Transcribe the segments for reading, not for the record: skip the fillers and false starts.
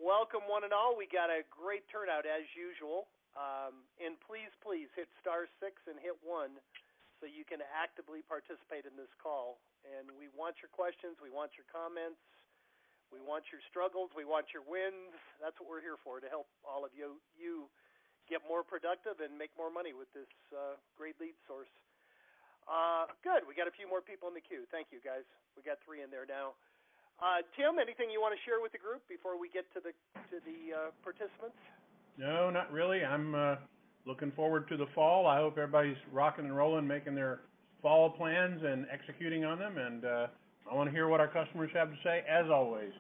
Welcome, one and all. We got a great turnout as usual. And please hit *6 and hit 1 so you can actively participate in this call. And we want your questions. We want your comments. We want your struggles. We want your wins. That's what we're here for, to help all of you get more productive and make more money with this great lead source. Good. We got a few more people in the queue. Thank you, guys. We got 3 in there now. Tim, anything you want to share with the group before we get to the participants? No, not really. I'm looking forward to the fall. I hope everybody's rocking and rolling, making their fall plans and executing on them. And I want to hear what our customers have to say, as always.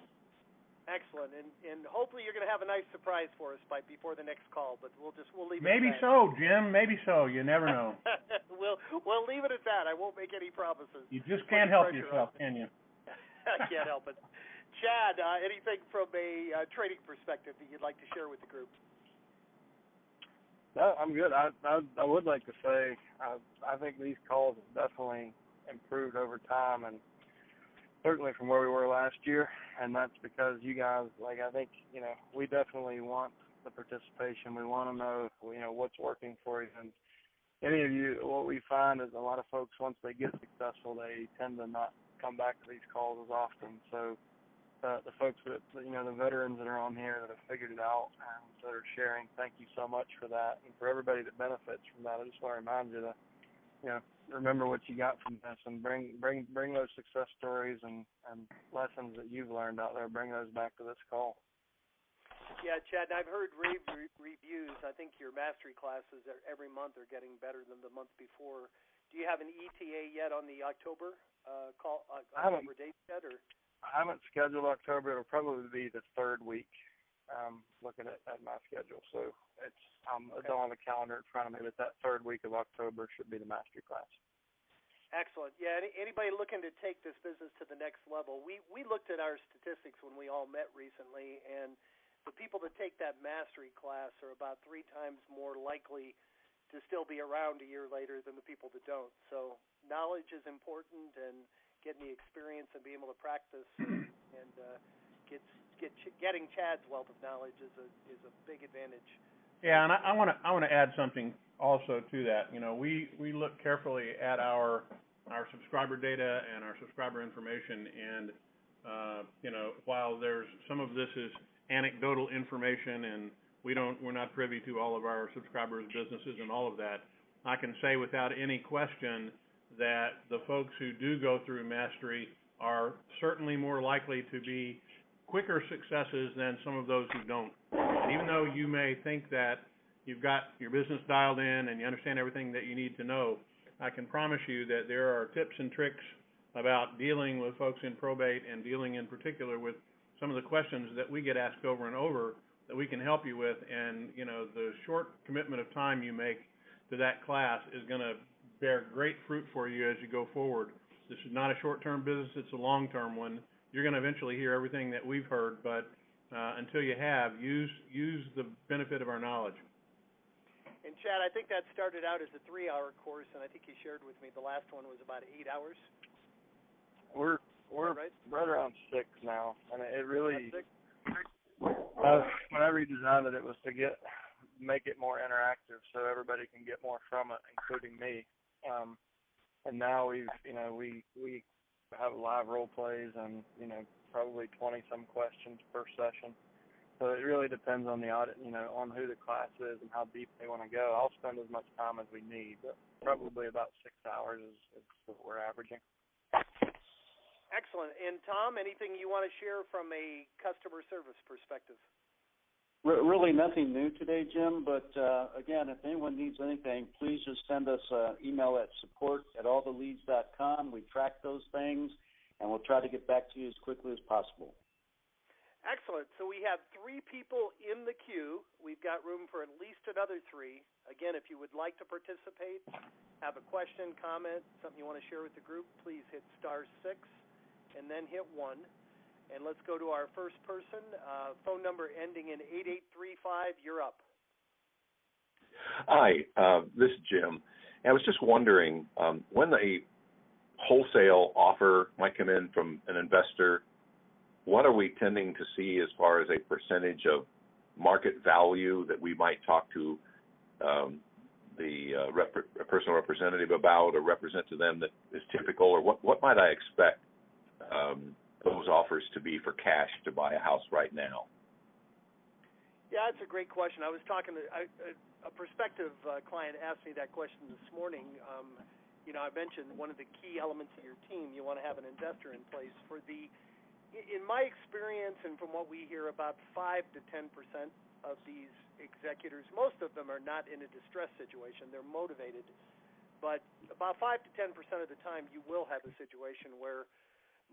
Excellent, and hopefully you're going to have a nice surprise for us before the next call. But we'll leave it. Maybe at that. so, Jim. Maybe so. You never know. We'll leave it at that. I won't make any promises. You just can't help yourself, can you? I can't help it. Chad, anything from a trading perspective that you'd like to share with the group? No, I'm good. I would like to say I think these calls have definitely improved over time, and certainly from where we were last year, and that's because you guys, I think, we definitely want the participation. We want to know, what's working for you. And any of you, what we find is a lot of folks, once they get successful, they tend to not come back to these calls as often. So the folks that, the veterans that are on here that have figured it out and that are sharing, thank you so much for that. And for everybody that benefits from that, I just want to remind you to, remember what you got from this, and bring those success stories and lessons that you've learned out there. Bring those back to this call. Yeah, Chad, I've heard rave reviews. I think your mastery classes every month are getting better than the month before. Do you have an ETA yet on the October October date yet? Or? I haven't scheduled October. It'll probably be the 3rd week. Looking at my schedule, so it's I don't have a calendar in front of me, but that 3rd week of October should be the mastery class. Excellent. Yeah. Anybody looking to take this business to the next level? We looked at our statistics when we all met recently, and the people that take that mastery class are about 3 times more likely to still be around a year later than the people that don't. So knowledge is important, and getting the experience and being able to practice and getting Chad's wealth of knowledge is a big advantage. Yeah, and I want to add something also to that. We look carefully at our subscriber data and our subscriber information, and while there's some of this is anecdotal information, and we're not privy to all of our subscribers' businesses and all of that, I can say without any question that the folks who do go through mastery are certainly more likely to be quicker successes than some of those who don't. And even though you may think that you've got your business dialed in and you understand everything that you need to know, I can promise you that there are tips and tricks about dealing with folks in probate, and dealing in particular with some of the questions that we get asked over and over that we can help you with. And, the short commitment of time you make to that class is going to bear great fruit for you as you go forward. This is not a short-term business, it's a long-term one. You're going to eventually hear everything that we've heard, but until you have, use the benefit of our knowledge. And Chad, I think that started out as a 3-hour course, and I think you shared with me the last one was about 8 hours. We're right around 6 now, and it really, when I redesigned it, it was to make it more interactive so everybody can get more from it, including me. And now we have live role plays and, probably 20-some questions per session. So it really depends on the audit, on who the class is and how deep they want to go. I'll spend as much time as we need, but probably about 6 hours is what we're averaging. Excellent. And Tom, anything you want to share from a customer service perspective? Really nothing new today, Jim, but again, if anyone needs anything, please just send us an email at support@alltheleads.com. We track those things, and we'll try to get back to you as quickly as possible. Excellent. So we have 3 people in the queue. We've got room for at least another 3. Again, if you would like to participate, have a question, comment, something you want to share with the group, please hit *6 and then hit 1. And let's go to our first person. Phone number ending in 8835. You're up. Hi, this is Jim. I was just wondering when a wholesale offer might come in from an investor what are we tending to see as far as a percentage of market value that we might talk to a personal representative about or represent to them that is typical, or what might I expect those offers to be for cash to buy a house right now? Yeah, that's a great question. I was talking to a prospective client asked me that question this morning. I mentioned one of the key elements of your team, you want to have an investor in place. In my experience and from what we hear, about 5 to 10% of these executors, most of them are not in a distress situation. They're motivated. But about 5 to 10% of the time, you will have a situation where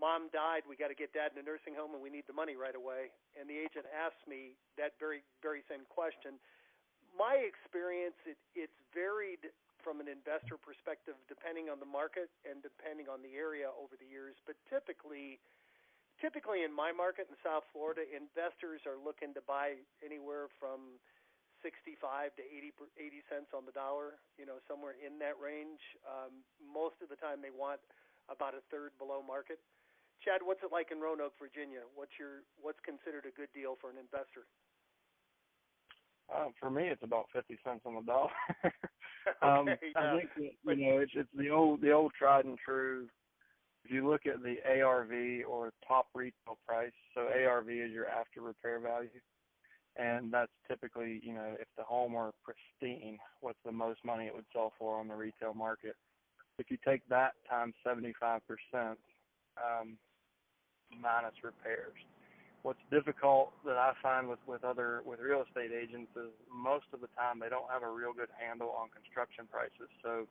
mom died, we got to get dad in a nursing home, and we need the money right away. And the agent asked me that very, very same question. My experience, it's varied from an investor perspective depending on the market and depending on the area over the years. But typically in my market in South Florida, investors are looking to buy anywhere from 65 to 80 cents on the dollar, somewhere in that range. Most of the time they want about a third below market. Chad, what's it like in Roanoke, Virginia? What's considered a good deal for an investor? For me, it's about 50 cents on the dollar. Okay, I think it's the old tried and true. If you look at the ARV or top retail price, so ARV is your after repair value, and that's typically, if the home were pristine, what's the most money it would sell for on the retail market. If you take that times 75%, minus repairs. What's difficult that I find with real estate agents is most of the time they don't have a real good handle on construction prices. So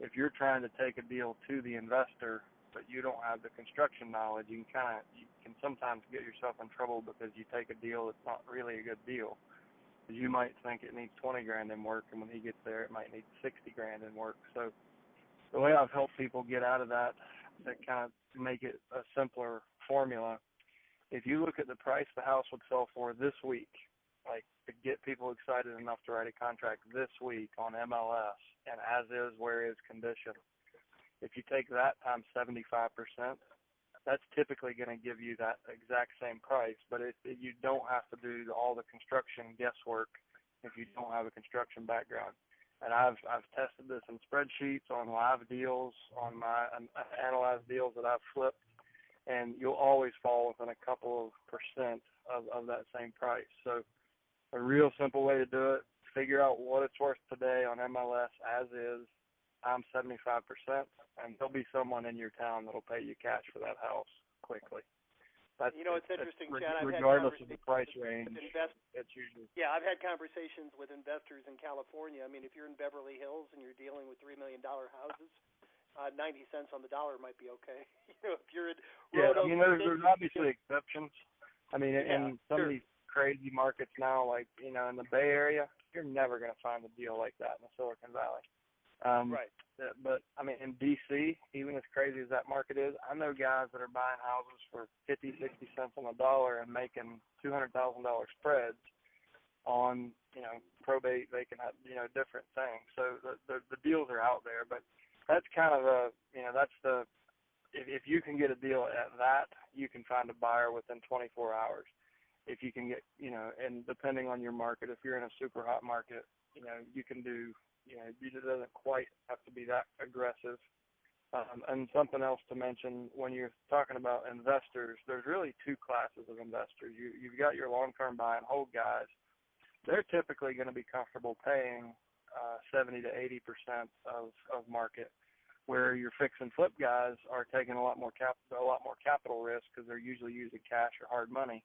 if you're trying to take a deal to the investor but you don't have the construction knowledge, you can sometimes get yourself in trouble because you take a deal that's not really a good deal. You might think it needs 20 grand in work, and when he gets there it might need 60 grand in work. So the way I've helped people get out of that kind of make it a simpler formula, if you look at the price the house would sell for this week, like to get people excited enough to write a contract this week on MLS and as is, where is condition, if you take that times 75%, that's typically going to give you that exact same price. But you don't have to do all the construction guesswork if you don't have a construction background. And I've tested this in spreadsheets, on live deals, on my analyzed deals that I've flipped, and you'll always fall within a couple of percent of that same price. So a real simple way to do it, figure out what it's worth today on MLS as is, times 75%, and there'll be someone in your town that'll pay you cash for that house quickly. It's interesting, Chad. Regardless of the price range, it's usually... Yeah, I've had conversations with investors in California. I mean, if you're in Beverly Hills and you're dealing with $3 million houses, 90 cents on the dollar might be okay. If you're in Roanoke, there's obviously exceptions. I mean, in some of these crazy markets now, like, in the Bay Area, you're never going to find a deal like that in the Silicon Valley. Right. But, I mean, in D.C., even as crazy as that market is, I know guys that are buying houses for 50, 60 cents on the dollar and making $200,000 spreads on, probate, vacant, different things. So the deals are out there. But that's kind of if you can get a deal at that, you can find a buyer within 24 hours. If you can get, and depending on your market, if you're in a super hot market, you can do, it doesn't quite have to be that aggressive. And something else to mention, when you're talking about investors, there's really two classes of investors. You've got your long-term buy and hold guys. They're typically going to be comfortable paying 70 to 80% of market, where your fix and flip guys are taking a lot more capital risk because they're usually using cash or hard money.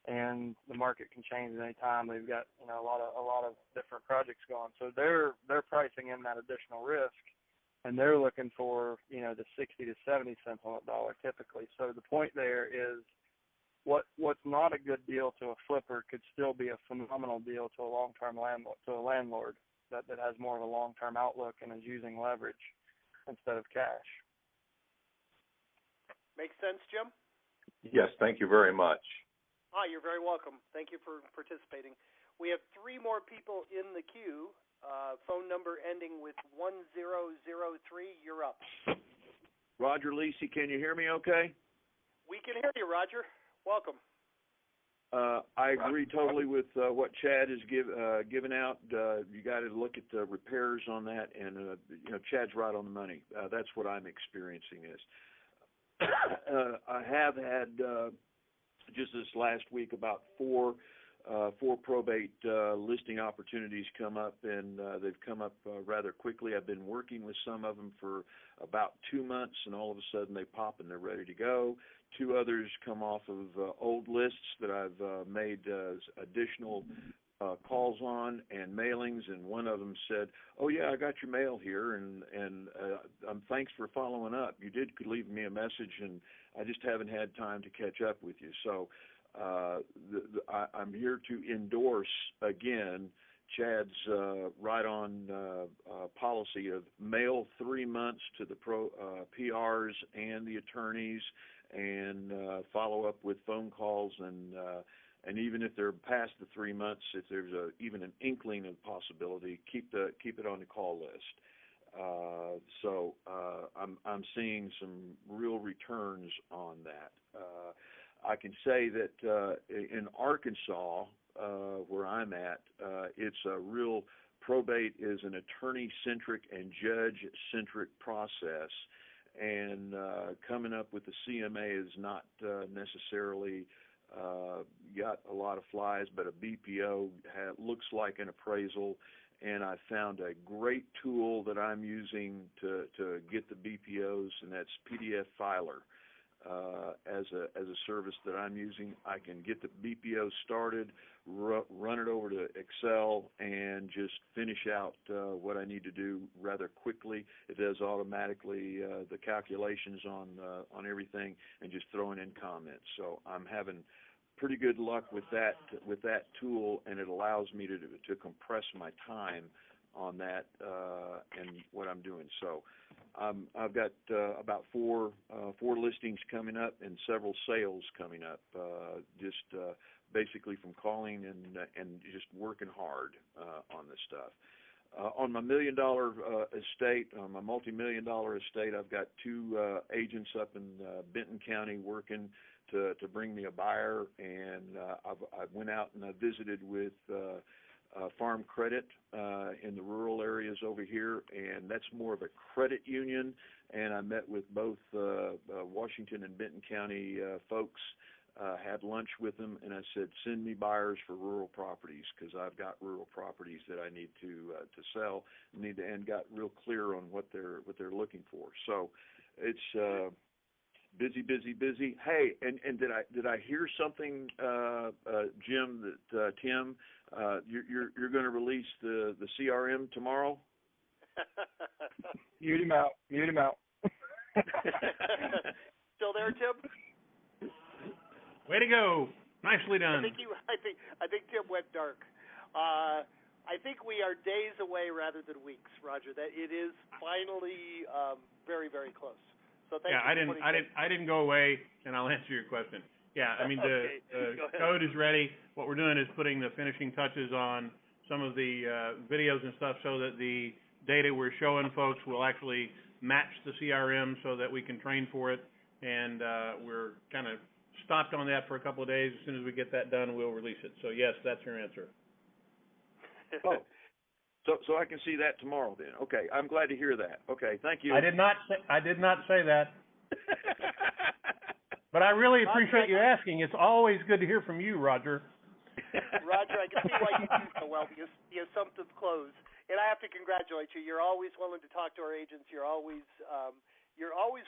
And the market can change at any time. They've got a lot of different projects going, so they're pricing in that additional risk, and they're looking for the 60 to 70 cents on the dollar typically. So the point there is, what's not a good deal to a flipper could still be a phenomenal deal to a long-term landlord that has more of a long-term outlook and is using leverage instead of cash. Makes sense, Jim? Yes, thank you very much. You're very welcome. Thank you for participating. We have 3 more people in the queue. Phone number ending with 1003. You're up. Rodger, Lacey, can you hear me okay? We can hear you, Rodger. Welcome. I agree totally with what Chad has given out. You got to look at the repairs on that, and Chad's right on the money. That's what I'm experiencing is. I have had just this last week about four probate listing opportunities come up, and they've come up rather quickly. I've been working with some of them for about 2 months, and all of a sudden they pop and they're ready to go. 2 others come off of old lists that I've made additional calls on and mailings, and one of them said, "Oh yeah, I got your mail here, and thanks for following up. You did leave me a message, and I just haven't had time to catch up with you." So I'm here to endorse again Chad's right-on policy of mail 3 months to the PRs and the attorneys, and follow up with phone calls, and even if they're past the 3 months, if there's even an inkling of possibility, keep it on the call list. So I'm seeing some real returns on that. I can say that in Arkansas, where I'm at, it's a real probate is an attorney-centric and judge-centric process, and coming up with the CMA is not necessarily got a lot of flies, but a BPO looks like an appraisal, and I found a great tool that I'm using to get the BPOs, and that's PDF Filer. As a service that I'm using, I can get the BPO started, run it over to Excel, and just finish out what I need to do rather quickly. It does automatically the calculations on everything, and just throwing in comments. So I'm having pretty good luck with that tool, and it allows me to compress my time on that and what I'm doing. So I've got about four listings coming up and several sales coming up, just basically from calling and just working hard on this stuff. On my $1 million estate, on my multi-million-dollar estate, I've got 2 agents up in Benton County working to bring me a buyer, and I went out and I visited with Farm Credit in the rural areas over here, and that's more of a credit union. And I met with both Washington and Benton County folks, had lunch with them, and I said, send me buyers for rural properties, because I've got rural properties that I need to sell, and got real clear on what they're looking for. So it's busy. Hey, and did I hear something, Jim, that Tim, you're going to release the CRM tomorrow? Mute him out. Still there, Tim? Way to go! Nicely done. I think Tim went dark. I think we are days away rather than weeks, Rodger. That it is finally very, very close. So thank you. I didn't go away, and I'll answer your question. Yeah, I mean the code is ready. What we're doing is putting the finishing touches on some of the videos and stuff, so that the data we're showing folks will actually match the CRM, so that we can train for it. And we're kind of stopped on that for a couple of days. As soon as we get that done, we'll release it. So yes, that's your answer. Oh. So I can see that tomorrow then. Okay, I'm glad to hear that. Okay, thank you. I did not say that. But I really appreciate you asking. It's always good to hear from you, Rodger. Rodger, I can see why you do so well, because the assumptive close. And I have to congratulate you. You're always willing to talk to our agents. You're always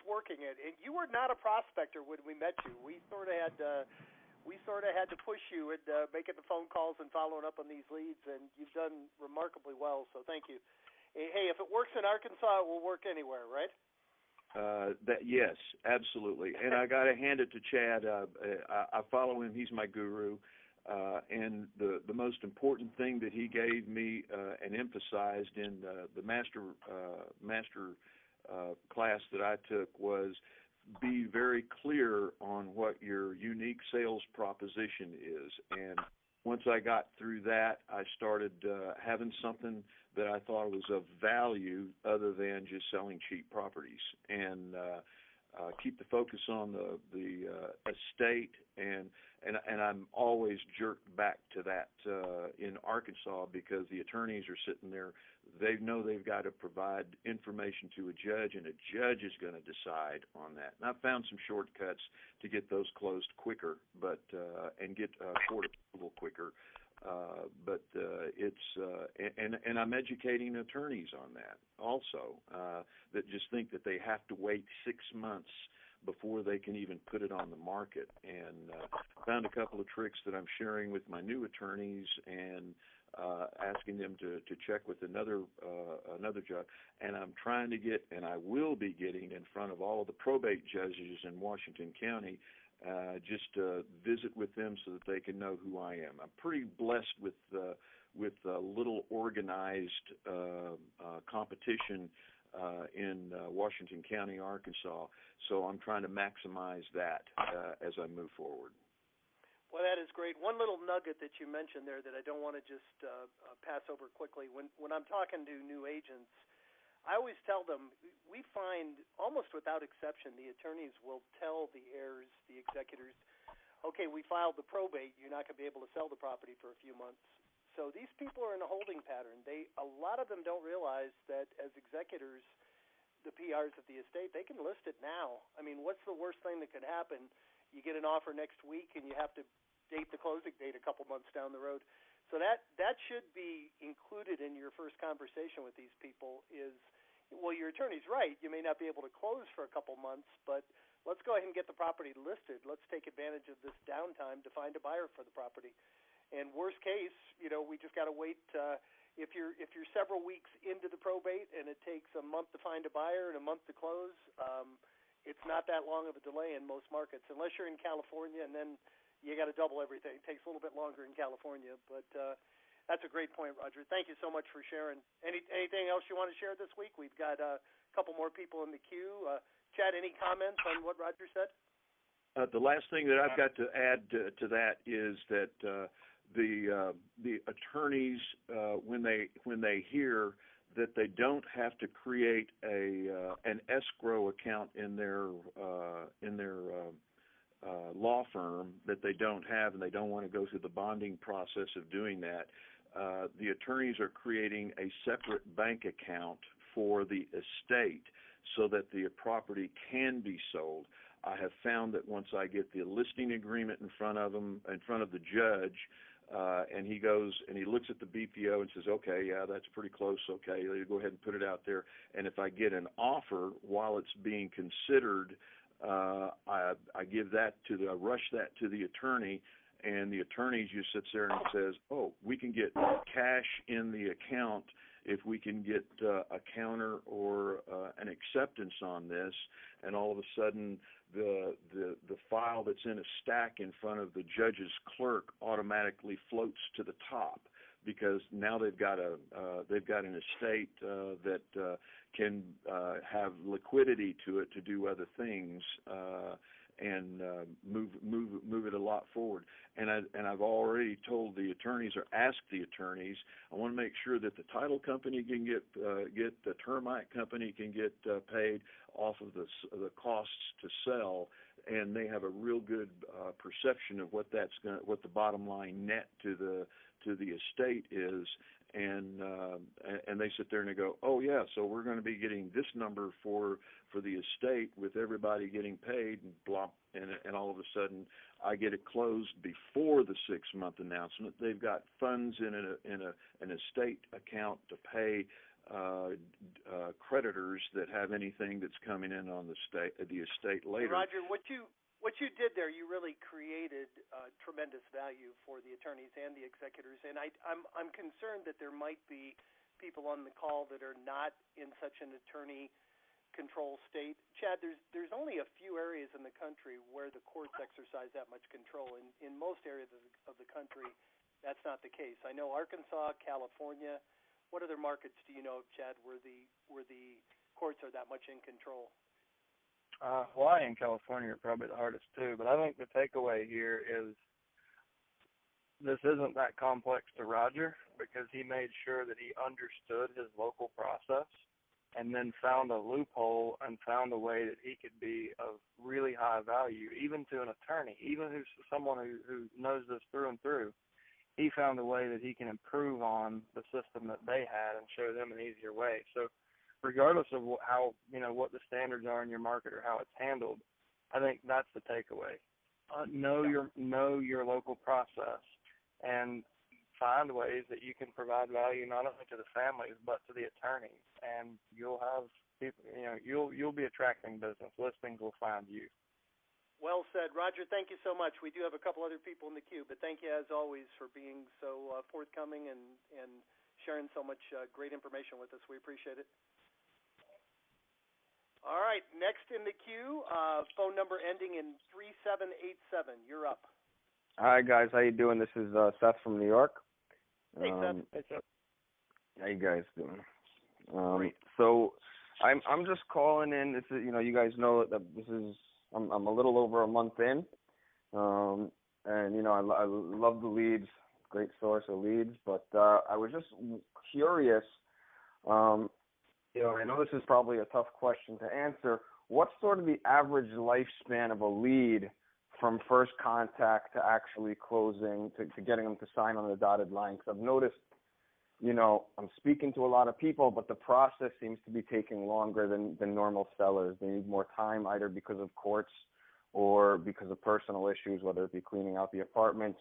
working it. And you were not a prospector when we met you. We sort of had to push you and making the phone calls and following up on these leads, and you've done remarkably well, so thank you. Hey, if it works in Arkansas, it will work anywhere, right? Yes, absolutely. And I got to hand it to Chad. I follow him. He's my guru. And the most important thing that he gave me and emphasized in the master class that I took was be very clear on what your unique sales proposition is. And once I got through that, I started having something that I thought was of value other than just selling cheap properties. And keep the focus on the estate, and I'm always jerked back to that in Arkansas, because the attorneys are sitting there. They know they've got to provide information to a judge, and a judge is going to decide on that. And I've found some shortcuts to get those closed quicker, but and get court approval quicker. But I'm educating attorneys on that also, that just think that they have to wait 6 months before they can even put it on the market. And found a couple of tricks that I'm sharing with my new attorneys, and asking them to check with another judge. And I'm trying to get, and I will be getting in front of all of the probate judges in Washington County, just to visit with them so that they can know who I am. I'm pretty blessed with a little organized competition in Washington County, Arkansas. So I'm trying to maximize that as I move forward. Well, that is great. One little nugget that you mentioned there that I don't want to just pass over quickly. When I'm talking to new agents, I always tell them, we find almost without exception, the attorneys will tell the heirs, the executors, okay, we filed the probate, you're not going to be able to sell the property for a few months. So these people are in a holding pattern. A lot of them don't realize that as executors, the PRs of the estate, they can list it now. I mean, what's the worst thing that could happen? You get an offer next week and you have to date the closing date a couple months down the road. So that should be included in your first conversation with these people is, well, your attorney's right. You may not be able to close for a couple months, but let's go ahead and get the property listed. Let's take advantage of this downtime to find a buyer for the property. And worst case, we just got to wait. If you're several weeks into the probate and it takes a month to find a buyer and a month to close, it's not that long of a delay in most markets, unless you're in California, and then you got to double everything. It takes a little bit longer in California, but that's a great point, Rodger. Thank you so much for sharing. Anything else you want to share this week? We've got a couple more people in the queue. Chad, any comments on what Rodger said? The last thing that I've got to add to that is that the attorneys, when they hear that they don't have to create an escrow account in their law firm that they don't have, and they don't want to go through the bonding process of doing that, the attorneys are creating a separate bank account for the estate so that the property can be sold. I have found that once I get the listing agreement in front of the judge, and he goes and he looks at the BPO and says, okay, yeah, that's pretty close. Okay, go ahead and put it out there. And if I get an offer while it's being considered, I rush that to the attorney, and the attorney just sits there and says, oh, we can get cash in the account if we can get a counter or an acceptance on this. And all of a sudden, the file that's in a stack in front of the judge's clerk automatically floats to the top, because now they've got an estate that can have liquidity to it to do other things and move it a lot forward. And I've already told the attorneys, or asked the attorneys, I want to make sure that the title company can get the termite company can get paid off of the costs to sell, and they have a real good perception of what the bottom line net to the estate is. And they sit there and they go, oh yeah, so we're going to be getting this number for the estate with everybody getting paid, and blah, and all of a sudden I get it closed before the 6-month announcement. They've got funds in an estate account to pay creditors that have anything that's coming in on the estate later. Rodger, what you did there, you really created tremendous value for the attorneys and the executors. And I'm concerned that there might be people on the call that are not in such an attorney control state. Chad, there's only a few areas in the country where the courts exercise that much control. In most areas of the country, that's not the case. I know Arkansas, California. What other markets do you know of, Chad, where the courts are that much in control? Hawaii and California are probably the hardest too, but I think the takeaway here is this isn't that complex to Rodger, because he made sure that he understood his local process, and then found a loophole and found a way that he could be of really high value, even to an attorney, even who's someone who knows this through and through. He found a way that he can improve on the system that they had and show them an easier way. So regardless of how, what the standards are in your market or how it's handled, I think that's the takeaway. Know your local process and find ways that you can provide value not only to the families but to the attorneys, and you'll have people, you'll be attracting business. Listings will find you. Well said, Rodger. Thank you so much. We do have a couple other people in the queue, but thank you as always for being so forthcoming and sharing so much great information with us. We appreciate it. All right, next in the queue, phone number ending in 3787. You're up. Hi guys, how you doing? This is Seth from New York. Hey Seth. How you guys doing? So I'm just calling in. This is, you guys know that this is I'm a little over a month in, and I love the leads, great source of leads. But I was just curious. I know this is probably a tough question to answer. What's sort of the average lifespan of a lead from first contact to actually closing, to getting them to sign on the dotted line? Because I've noticed, I'm speaking to a lot of people, but the process seems to be taking longer than normal sellers. They need more time, either because of courts or because of personal issues, whether it be cleaning out the apartment,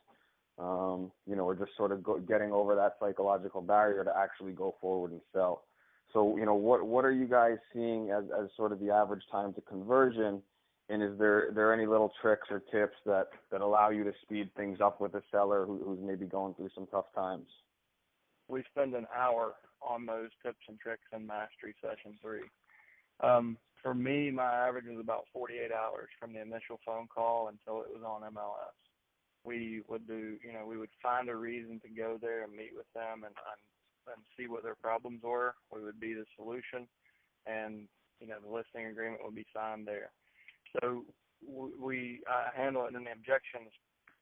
or just sort of getting over that psychological barrier to actually go forward and sell. So, what are you guys seeing as sort of the average time to conversion? And is there any little tricks or tips that allow you to speed things up with a seller who's maybe going through some tough times? We spend an hour on those tips and tricks in Mastery Session 3. For me, my average was about 48 hours from the initial phone call until it was on MLS. We would we would find a reason to go there and meet with them and see what their problems were. We would be the solution, and the listing agreement would be signed there. So we handle it in the objections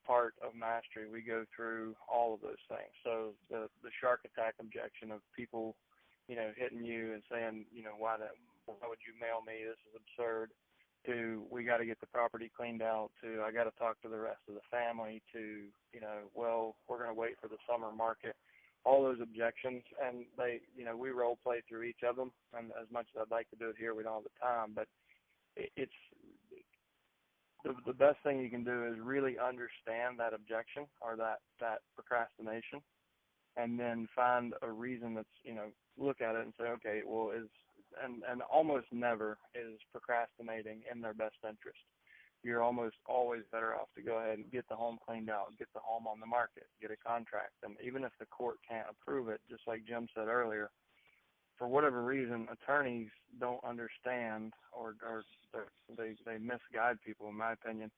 part of Mastery. We go through all of those things. So the shark attack objection of people, hitting you and saying, why would you mail me? This is absurd. To we got to get the property cleaned out. To I got to talk to the rest of the family. To we're going to wait for the summer market. All those objections, and we role play through each of them. And as much as I'd like to do it here, we don't have the time. But it's the best thing you can do is really understand that objection or that procrastination, and then find a reason that's look at it and say, okay, well, and almost never is procrastinating in their best interest. You're almost always better off to go ahead and get the home cleaned out, get the home on the market, get a contract. And even if the court can't approve it, just like Jim said earlier, for whatever reason, attorneys don't understand or they misguide people, in my opinion,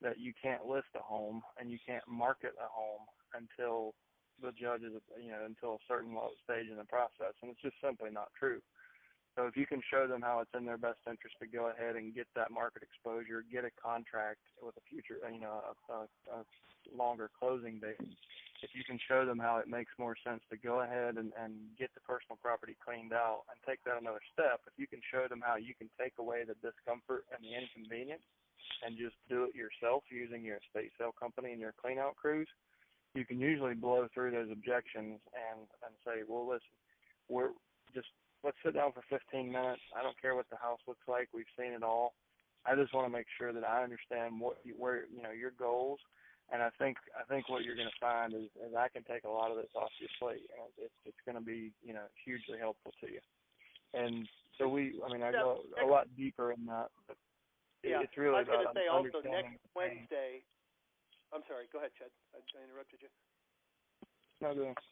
that you can't list a home and you can't market a home until the judge is, until a certain stage in the process. And it's just simply not true. So if you can show them how it's in their best interest to go ahead and get that market exposure, get a contract with a future, a longer closing date, if you can show them how it makes more sense to go ahead and get the personal property cleaned out and take that another step, if you can show them how you can take away the discomfort and the inconvenience and just do it yourself using your estate sale company and your clean out crews, you can usually blow through those objections and say, well, listen, let's sit down for 15 minutes. I don't care what the house looks like. We've seen it all. I just want to make sure that I understand where your goals. And I think what you're going to find is I can take a lot of this off your plate. It's going to be hugely helpful to you. And so I go a lot deeper in that. But it's really about understanding. I was going to say also next Wednesday. I'm sorry. Go ahead, Chad. I interrupted you. No, go ahead.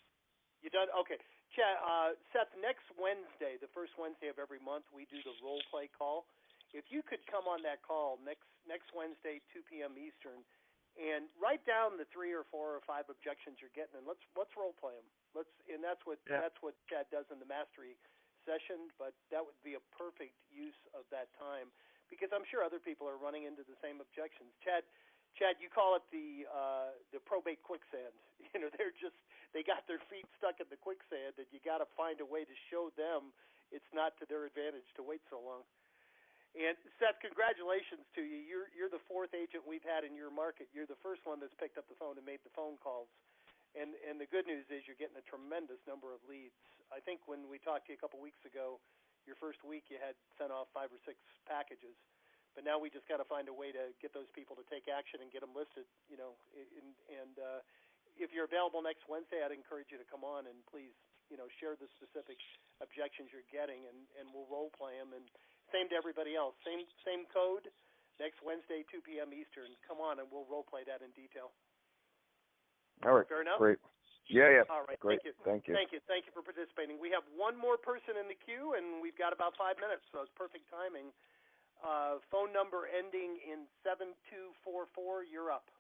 You done? Okay. Chad, Seth, next Wednesday, the first Wednesday of every month, we do the role play call. If you could come on that call next Wednesday, 2 p.m. Eastern, and write down the 3 or 4 or 5 objections you're getting, and let's role play them. That's what Chad does in the Mastery Session. But that would be a perfect use of that time because I'm sure other people are running into the same objections. Chad, you call it the probate quicksand. They got their feet stuck in the quicksand, and you got to find a way to show them it's not to their advantage to wait so long. And Seth, congratulations to you. You're the fourth agent we've had in your market. You're the first one that's picked up the phone and made the phone calls. And the good news is you're getting a tremendous number of leads. I think when we talked to you a couple weeks ago, your first week you had sent off 5 or 6 packages. But now we just got to find a way to get those people to take action and get them listed. If you're available next Wednesday, I'd encourage you to come on and please, share the specific objections you're getting, and we'll role play them. And same to everybody else. Same code. Next Wednesday, 2 p.m. Eastern. Come on, and we'll role play that in detail. All right. Fair enough? Great. Yeah. All right. Great. Thank you for participating. We have one more person in the queue, and we've got about 5 minutes, so it's perfect timing. Phone number ending in 7244. You're up.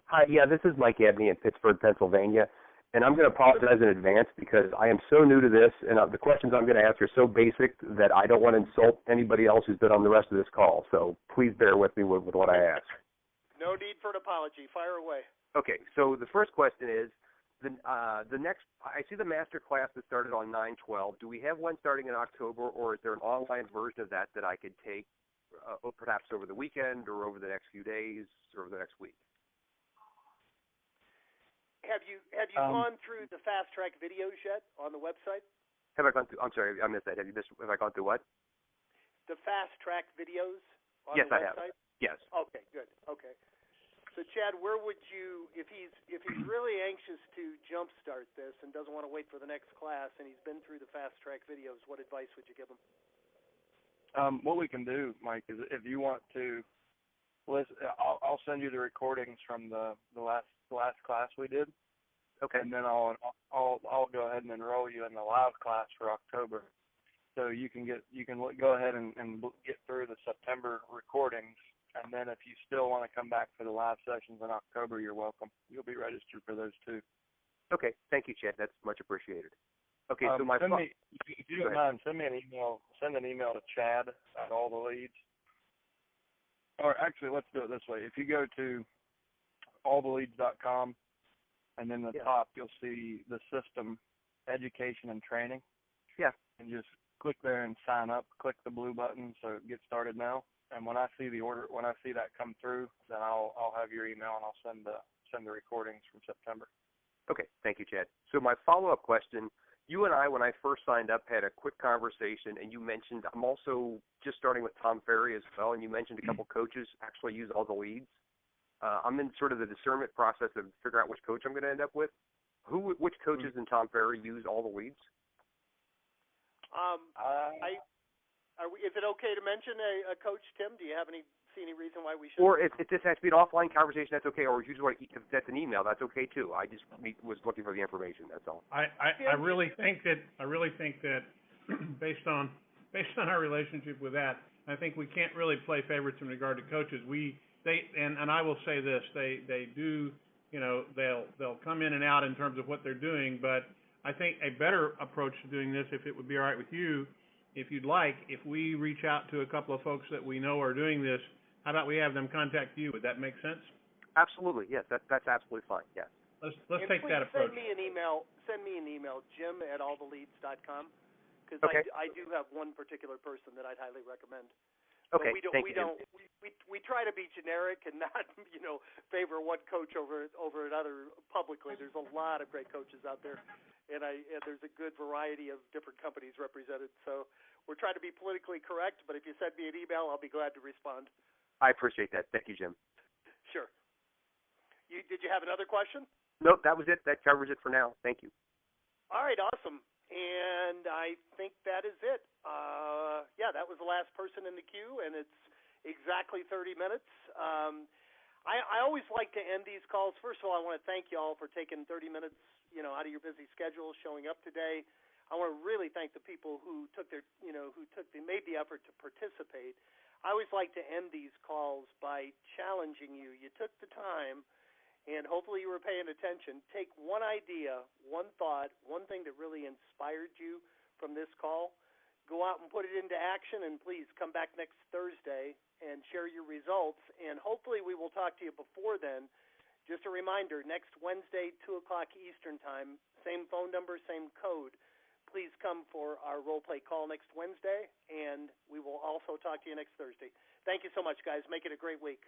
Hi, yeah, this is Mike Abney in Pittsburgh, Pennsylvania, and I'm going to apologize in advance because I am so new to this, and the questions I'm going to ask are so basic that I don't want to insult anybody else who's been on the rest of this call. So please bear with me with what I ask. No need for an apology. Fire away. Okay, so the first question is, the next, I see the master class that started on 9/12. Do we have one starting in October, or is there an online version of that I could take perhaps over the weekend or over the next few days or over the next week? Have you gone through the fast track videos yet on the website? Have I gone through? I'm sorry, I missed that. Have I gone through what? The fast track videos on the website? Yes, I have. Yes. Okay, good. Okay. So Chad, where would you, if he's really anxious to jumpstart this and doesn't want to wait for the next class and he's been through the fast track videos, what advice would you give him? What we can do, Mike, is if you want to listen, I'll send you the recordings from the last class we did. Okay. And then I'll go ahead and enroll you in the live class for October, so you can go ahead and get through the September recordings, and then if you still want to come back for the live sessions in October, you're welcome. You'll be registered for those too. Okay. Thank you, Chad. That's much appreciated. Okay. So if you don't mind, send me an email. Send an email to Chad at all the leads. Or actually, let's do it this way. If you go to alltheleads.com, and then the top you'll see the system, education and training. Yeah. And just click there and sign up. Click the blue button so get started now. And when I see that come through, then I'll have your email and I'll send the recordings from September. Okay. Thank you, Chad. So my follow-up question. You and I, when I first signed up, had a quick conversation, and you mentioned I'm also just starting with Tom Ferry as well, and you mentioned a couple coaches actually use all the leads. I'm in sort of the discernment process of figure out which coach I'm going to end up with. Which coaches in Tom Ferry use all the leads? Is it okay to mention a coach, Tim? Do you see any reason why we should? Or if this has to be an offline conversation, that's okay. Or if you just want to, if that's an email, that's okay too. I just was looking for the information. That's all. I really think that based on our relationship with that, I think we can't really play favorites in regard to coaches. And I will say this, they do, they'll come in and out in terms of what they're doing, but I think a better approach to doing this, if it would be all right with you, if you'd like, if we reach out to a couple of folks that we know are doing this, how about we have them contact you? Would that make sense? Absolutely, yes. That's absolutely fine. Yes. Let's take that approach. Send me an email, Jim@alltheleads.com, because okay. I do have one particular person that I'd highly recommend. Okay. But we try to be generic and not favor one coach over another publicly. There's a lot of great coaches out there, and there's a good variety of different companies represented. So we're trying to be politically correct. But if you send me an email, I'll be glad to respond. I appreciate that. Thank you, Jim. Sure. Did you have another question? Nope, that was it. That covers it for now. Thank you. All right, awesome. And I think that is it. That was the last person in the queue, and it's exactly 30 minutes. I always like to end these calls. First of all, I want to thank you all for taking 30 minutes, out of your busy schedule, showing up today. I want to really thank the people who made the effort to participate. I always like to end these calls by challenging you. You took the time, and hopefully you were paying attention. Take one idea, one thought, one thing that really inspired you from this call. Go out and put it into action, and please come back next Thursday and share your results. And hopefully we will talk to you before then. Just a reminder, next Wednesday, 2 o'clock Eastern Time, same phone number, same code. please come for our role play call next Wednesday, and we will also talk to you next Thursday. Thank you so much, guys. Make it a great week.